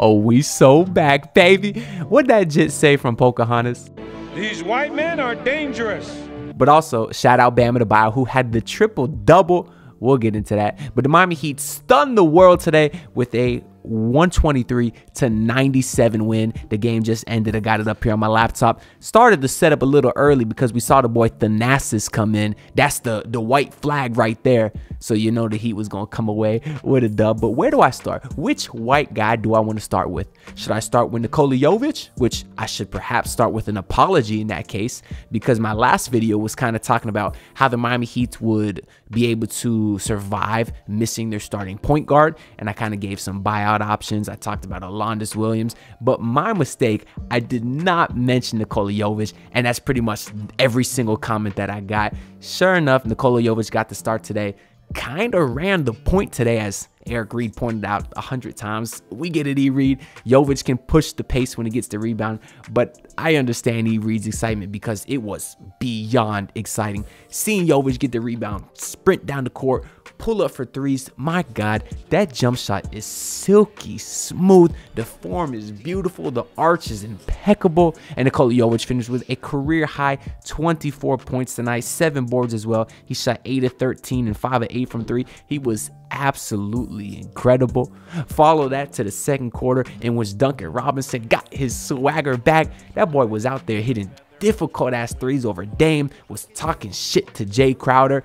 Oh, we so back, baby. What'd that jit say from Pocahontas? These white men are dangerous. But also, shout out Bam Adebayo, who had the triple-double. We'll get into that. But the Miami Heat stunned the world today with a 123-97 win. The game just ended. I got it up here on my laptop. Started the setup a little early because we saw the boy Thanasis come in. That's the white flag right there. So you know the Heat was going to come away with a dub. But where do I start? Which white guy do I want to start with? Should I start with Nikola Jovic? Which I should perhaps start with an apology in that case, because my last video was kind of talking about how the Miami Heat would be able to survive missing their starting point guard. And I kind of gave some buyout options. I talked about Alondas Williams, but my mistake, I did not mention Nikola Jovic, and that's pretty much every single comment that I got. Sure enough, Nikola Jovic got the start today. Kind of ran the point today, as Eric Reed pointed out 100 times. We get it, E. Reed. Jovic can push the pace when he gets the rebound, but I understand E. Reed's excitement because it was beyond exciting. Seeing Jovic get the rebound, sprint down the court, pull up for threes. My God, that jump shot is silky smooth. The form is beautiful. The arch is impeccable. And Nikola Jovic finished with a career high 24 points tonight, 7 boards as well. He shot 8 of 13 and 5 of 8 from 3. He was absolutely incredible. Follow that to the second quarter, in which Duncan Robinson got his swagger back. That boy was out there hitting difficult ass threes over Dame, was talking shit to Jay Crowder.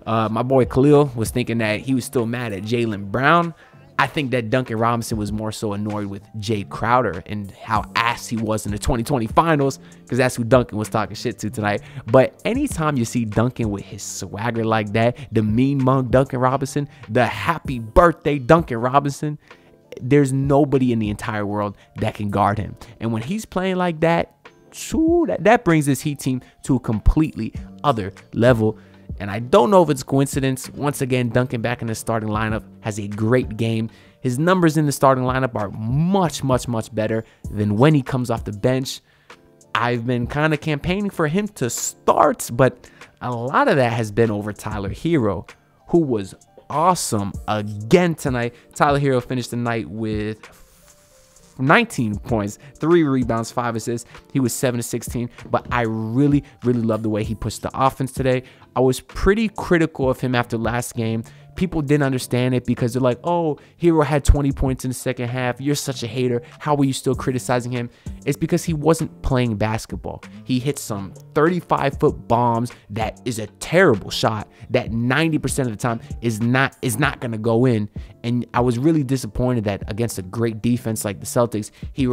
My boy Khalil was thinking that he was still mad at Jaylen Brown. I think that Duncan Robinson was more so annoyed with Jay Crowder and how ass he was in the 2020 finals, because that's who Duncan was talking shit to tonight. But anytime you see Duncan with his swagger like that, the mean monk Duncan Robinson, the happy birthday Duncan Robinson, there's nobody in the entire world that can guard him. And when he's playing like that, that brings this Heat team to a completely other level. And I don't know if it's coincidence. Once again, Duncan back in the starting lineup has a great game. His numbers in the starting lineup are much, much, much better than when he comes off the bench. I've been kind of campaigning for him to start, but a lot of that has been over Tyler Hero, who was awesome again tonight. Tyler Hero finished the night with 19 points, 3 rebounds, 5 assists. He was 7 of 16, but I really, really love the way he pushed the offense today. I was pretty critical of him after last game. People didn't understand it because they're like, oh, Hero had 20 points in the second half. You're such a hater. How are you still criticizing him? It's because he wasn't playing basketball. He hit some 35-foot bombs that is a terrible shot that 90% of the time is not going to go in. And I was really disappointed that against a great defense like the Celtics, he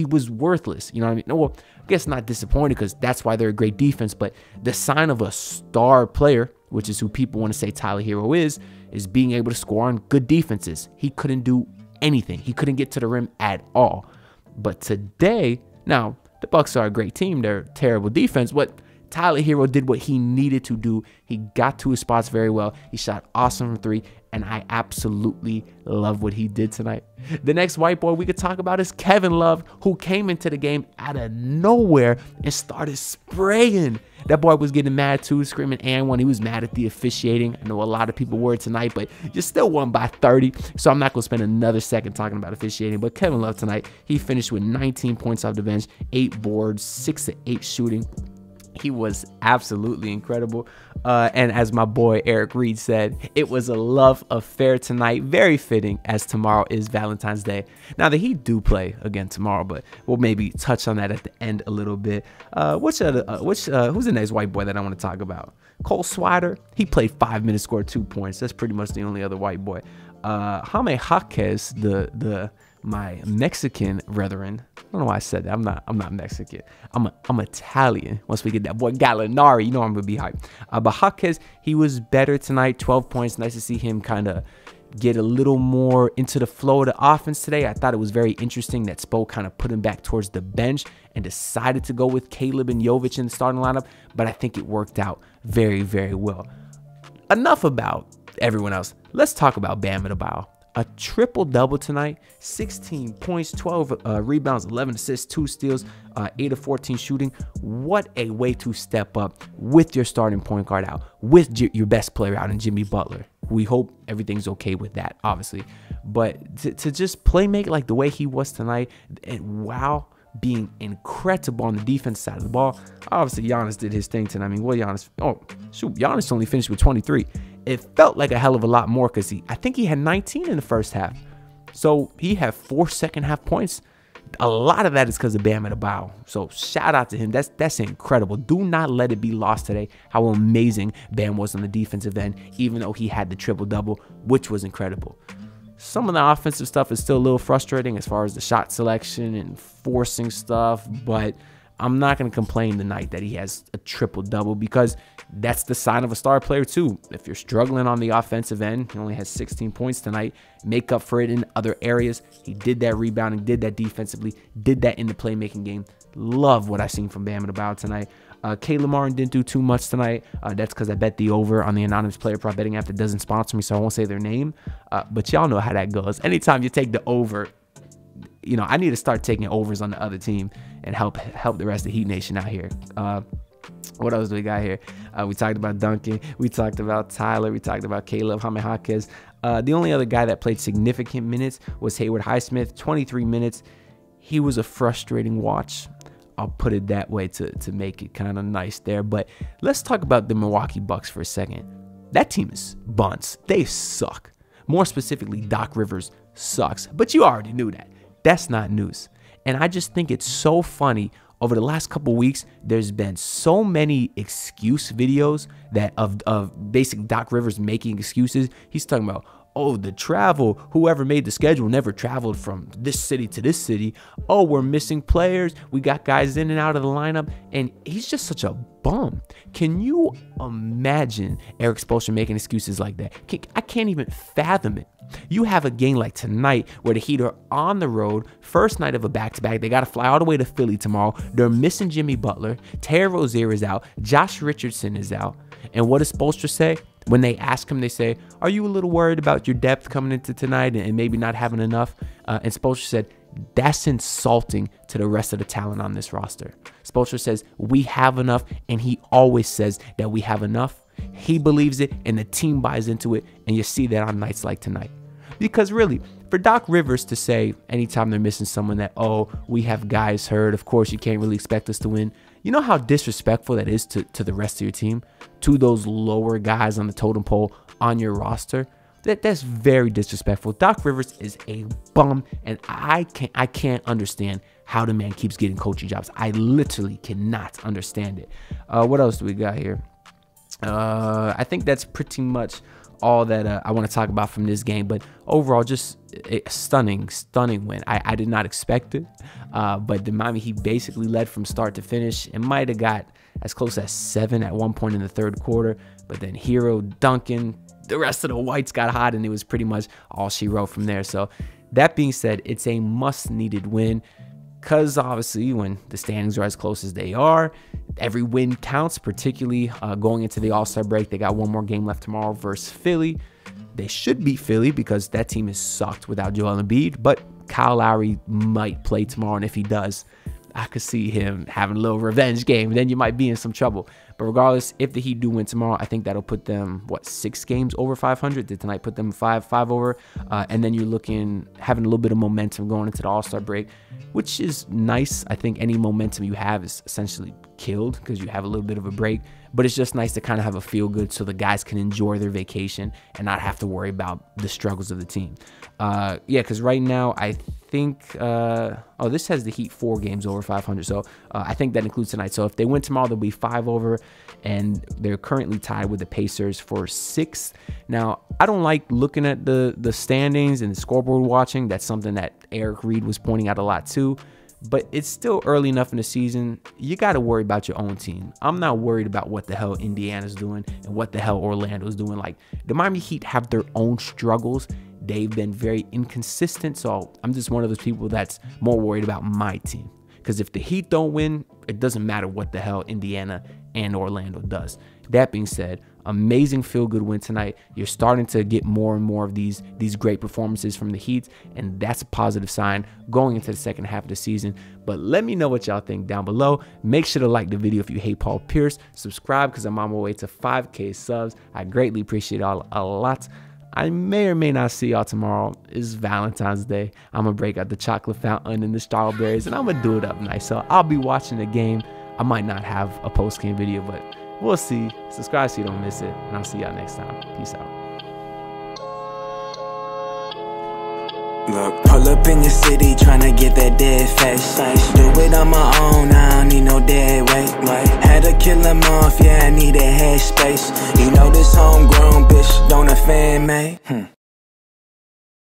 was worthless. You know what I mean? No, well, I guess not disappointed because that's why they're a great defense, but the sign of a star player, which is who people want to say Tyler Hero is being able to score on good defenses. He couldn't do anything. He couldn't get to the rim at all. But today, now, the Bucks are a great team. They're a terrible defense, but Tyler Hero did what he needed to do. He got to his spots very well. He shot awesome from 3, and I absolutely love what he did tonight. The next white boy we could talk about is Kevin Love, who came into the game out of nowhere and started spraying. That boy was getting mad too, screaming and one. He was mad at the officiating. I know a lot of people were tonight, but you still won by 30. So I'm not going to spend another second talking about officiating. But Kevin Love tonight, he finished with 19 points off the bench, 8 boards, 6 of 8 shooting. He was absolutely incredible. And as my boy Eric Reed said, it was a love affair tonight. Very fitting, as tomorrow is Valentine's Day. Now, the Heat do play again tomorrow, but we'll maybe touch on that at the end a little bit. Who's the next white boy that I want to talk about? Cole Swider. He played 5 minutes, scored 2 points. That's pretty much the only other white boy. Jaime Jaquez, my Mexican brethren. I don't know why I said that. I'm not Mexican. I'm Italian. Once we get that boy Gallinari, you know I'm gonna be hyped. But Jaquez, he was better tonight. 12 points. Nice to see him kind of get a little more into the flow of the offense today. I thought it was very interesting that Spo kind of put him back towards the bench and decided to go with Caleb and Jovic in the starting lineup. But I think it worked out very, very well. Enough about everyone else. Let's talk about Bam Adebayo. A triple-double tonight, 16 points, 12 rebounds, 11 assists, 2 steals, 8 of 14 shooting. What a way to step up with your starting point guard out, with your best player out in Jimmy Butler. We hope everything's okay with that, obviously. But to just play make like the way he was tonight, and wow, being incredible on the defense side of the ball. Obviously, Giannis did his thing tonight. I mean, what Giannis? Oh, shoot, Giannis only finished with 23. It felt like a hell of a lot more because I think he had 19 in the first half. So he had 4 second-half points. A lot of that is because of Bam Adebayo. So shout out to him. That's incredible. Do not let it be lost today how amazing Bam was on the defensive end, even though he had the triple-double, which was incredible. Some of the offensive stuff is still a little frustrating as far as the shot selection and forcing stuff, but I'm not going to complain tonight that he has a triple-double because that's the sign of a star player too. If you're struggling on the offensive end, he only has 16 points tonight. Make up for it in other areas. He did that rebounding, did that defensively, did that in the playmaking game. Love what I've seen from Bam Adebayo tonight. Caleb Martin didn't do too much tonight. That's because I bet the over on the anonymous player prop betting app that doesn't sponsor me, so I won't say their name. But y'all know how that goes. Anytime you take the over, you know, I need to start taking overs on the other team and help the rest of the Heat Nation out here. What else do we got here? We talked about Duncan. We talked about Tyler. We talked about Caleb Jaime-Jaquez. The only other guy that played significant minutes was Haywood Highsmith, 23 minutes. He was a frustrating watch. I'll put it that way to make it kind of nice there. But let's talk about the Milwaukee Bucks for a second. That team is bunts. They suck. More specifically, Doc Rivers sucks. But you already knew that. That's not news. And I just think it's so funny. Over the last couple weeks, there's been so many excuse videos that of basic Doc Rivers making excuses. He's talking about, oh, the travel, whoever made the schedule never traveled from this city to this city. Oh, we're missing players. We got guys in and out of the lineup. And he's just such a bum. Can you imagine Eric Spoelstra making excuses like that? I can't even fathom it. You have a game like tonight where the Heat are on the road, first night of a back-to-back. They got to fly all the way to Philly tomorrow. They're missing Jimmy Butler. Terry Rozier is out. Josh Richardson is out. And what does Spoelstra say? When they ask him, they say, are you a little worried about your depth coming into tonight and maybe not having enough? And Spoelstra said, that's insulting to the rest of the talent on this roster. Spoelstra says, we have enough, and he always says that we have enough. He believes it, and the team buys into it, and you see that on nights like tonight. Because really, for Doc Rivers to say anytime they're missing someone that, oh, we have guys hurt, of course you can't really expect us to win. You know how disrespectful that is to the rest of your team, to those lower guys on the totem pole on your roster? That's very disrespectful. Doc Rivers is a bum, and I can't understand how the man keeps getting coaching jobs. I literally cannot understand it. What else do we got here? I think that's pretty much all that I want to talk about from this game. But overall, just a stunning win. I did not expect it, but the Miami Heat basically led from start to finish. It might have got as close as 7 at one point in the third quarter, but then Hero, Duncan, the rest of the whites got hot, and it was pretty much all she wrote from there. So that being said, it's a must-needed win. Because obviously when the standings are as close as they are, every win counts, particularly going into the All-Star break. They got one more game left tomorrow versus Philly. They should beat Philly because that team is sucked without Joel Embiid, but Kyle Lowry might play tomorrow, and if he does, I could see him having a little revenge game. Then you might be in some trouble. But regardless, if the Heat do win tomorrow, I think that'll put them, 6 games over 500? Did tonight put them 5 over? And then you're having a little bit of momentum going into the All-Star break, which is nice. I think any momentum you have is essentially killed because you have a little bit of a break. But it's just nice to kind of have a feel good so the guys can enjoy their vacation and not have to worry about the struggles of the team. Yeah, because right now I think, this has the Heat 4 games over 500. So I think that includes tonight. So if they win tomorrow, they'll be 5 over, and they're currently tied with the Pacers for 6th. Now, I don't like looking at the standings and the scoreboard watching. That's something that Eric Reed was pointing out a lot too. But it's still early enough in the season. You got to worry about your own team. I'm not worried about what the hell Indiana's doing and what the hell Orlando's doing. Like, the Miami Heat have their own struggles. They've been very inconsistent. So I'm just one of those people that's more worried about my team. Because if the Heat don't win, it doesn't matter what the hell Indiana and Orlando does. That being said, amazing feel-good win tonight. You're starting to get more and more of these great performances from the Heat, and that's a positive sign going into the second half of the season. But let me know what y'all think down below. Make sure to like the video if you hate Paul Pierce. Subscribe because I'm on my way to 5K subs. I greatly appreciate y'all a lot. I may or may not see y'all tomorrow. It's Valentine's Day. I'm going to break out the chocolate fountain and the strawberries, and I'm going to do it up nice. So I'll be watching the game. I might not have a post-game video, but we'll see. Subscribe so you don't miss it, and I'll see y'all next time. Peace out. Look, pull up in your city, tryna get that dead face. Do it on my own, I don't need no dead weight. Had to kill him off, yeah, I need a head space. You know this homegrown bitch, don't offend me.